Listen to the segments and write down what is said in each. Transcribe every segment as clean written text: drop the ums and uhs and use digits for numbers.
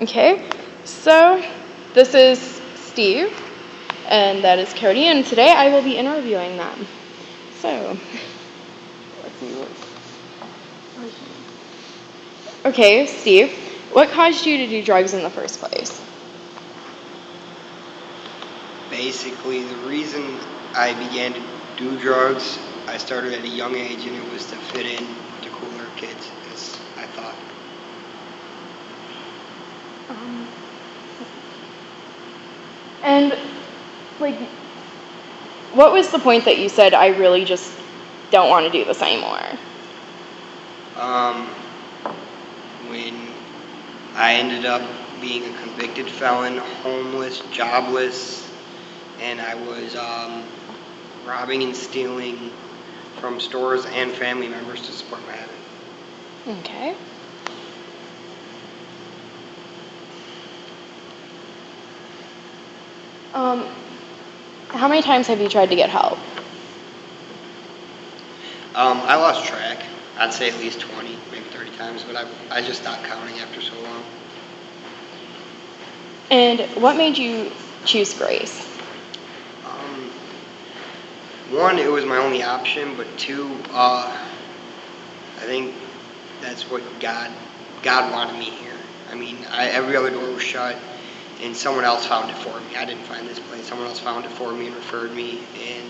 Okay, so this is Steve, and that is Cody, and today I will be interviewing them. So, let's see what. Okay, Steve, what caused you to do drugs in the first place? Basically, the reason I began to do drugs, I started at a young age, and it was to fit in to cooler kids, as I thought. Um, and, like, what was the point that you said, I really just don't want to do this anymore? Um, when I ended up being a convicted felon, homeless, jobless, and I was robbing and stealing from stores and family members to support my habit. Okay. Um, how many times have you tried to get help? I lost track. I'd say at least 20, maybe 30 times, but I just stopped counting after so long. And what made you choose Grace? Um, One, it was my only option, but two, I think that's what God wanted me here. I mean, every other door was shut, and someone else found it for me. I didn't find this place. Someone else found it for me and referred me, and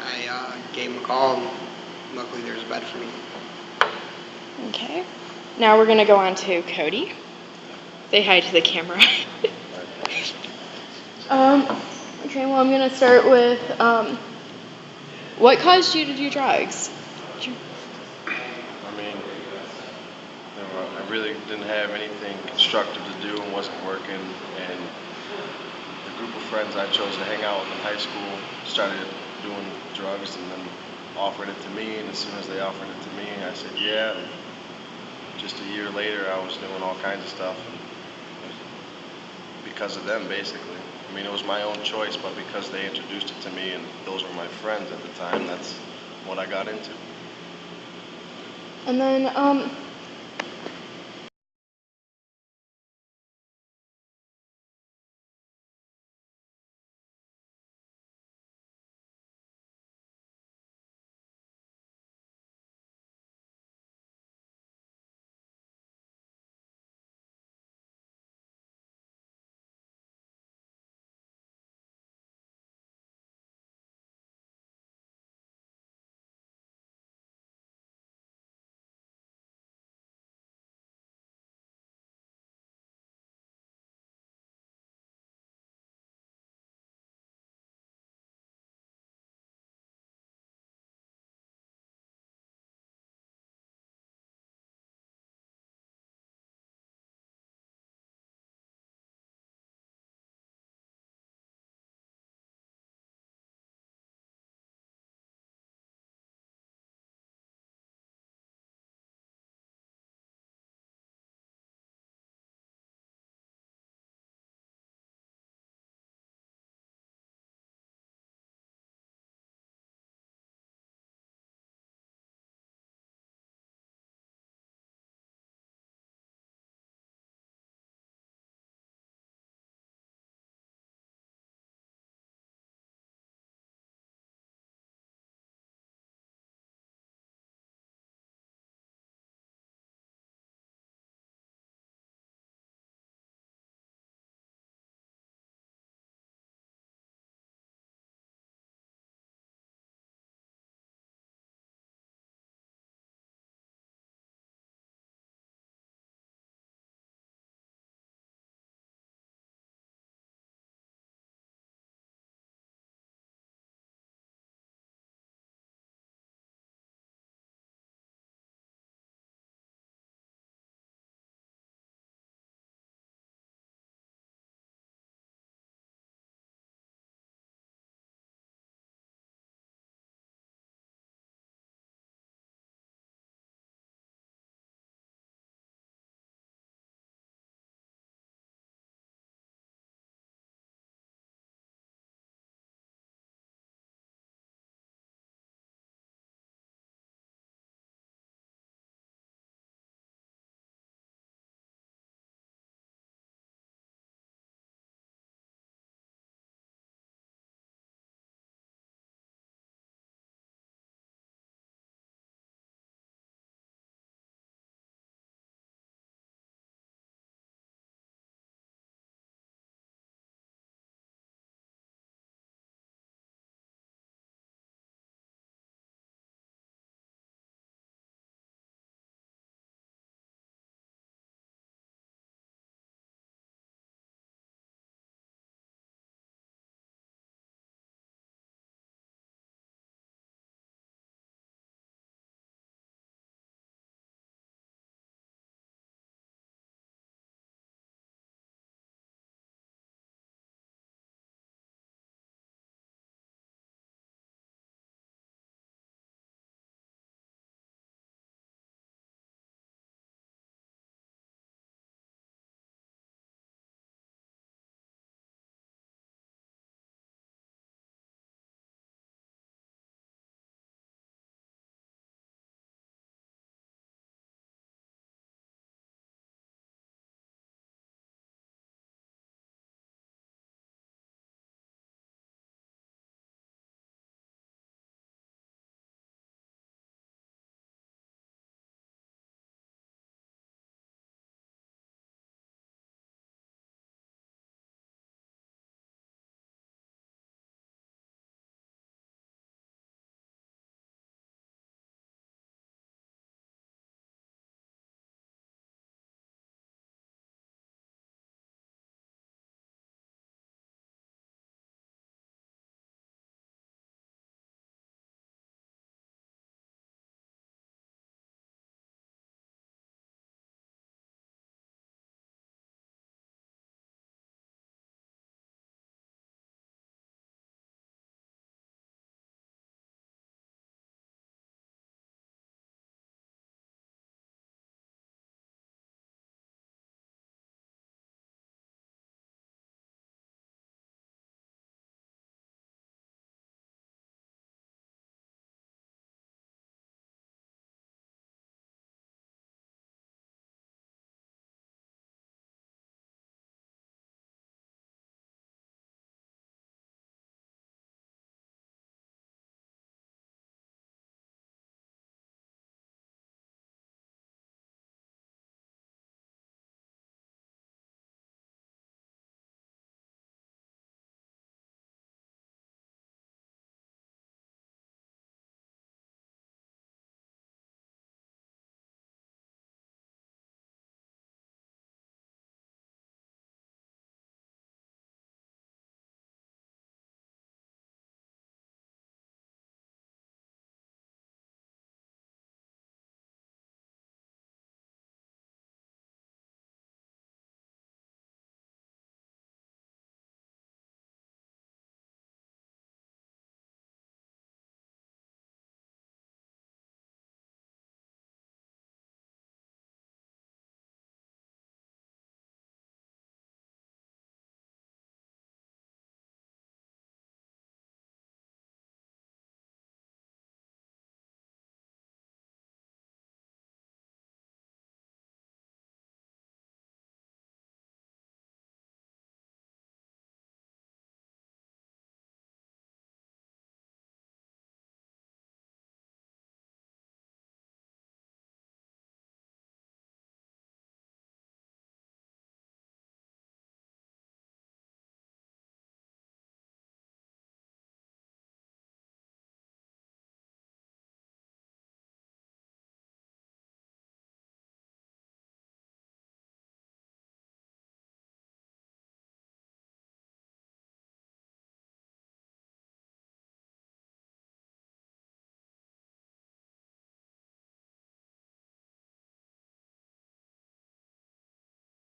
I gave them a call, and luckily there's a bed for me. Okay. Now we're going to go on to Cody. Say hi to the camera. um, okay, well, I'm going to start with what caused you to do drugs? I mean, I really didn't have anything constructive to do and wasn't working. And the group of friends I chose to hang out with in high school started doing drugs and then offered it to me. And as soon as they offered it to me, I said yeah. And just a year later, I was doing all kinds of stuff. And because of them, basically. I mean, it was my own choice, but because they introduced it to me and those were my friends at the time, that's what I got into. And then,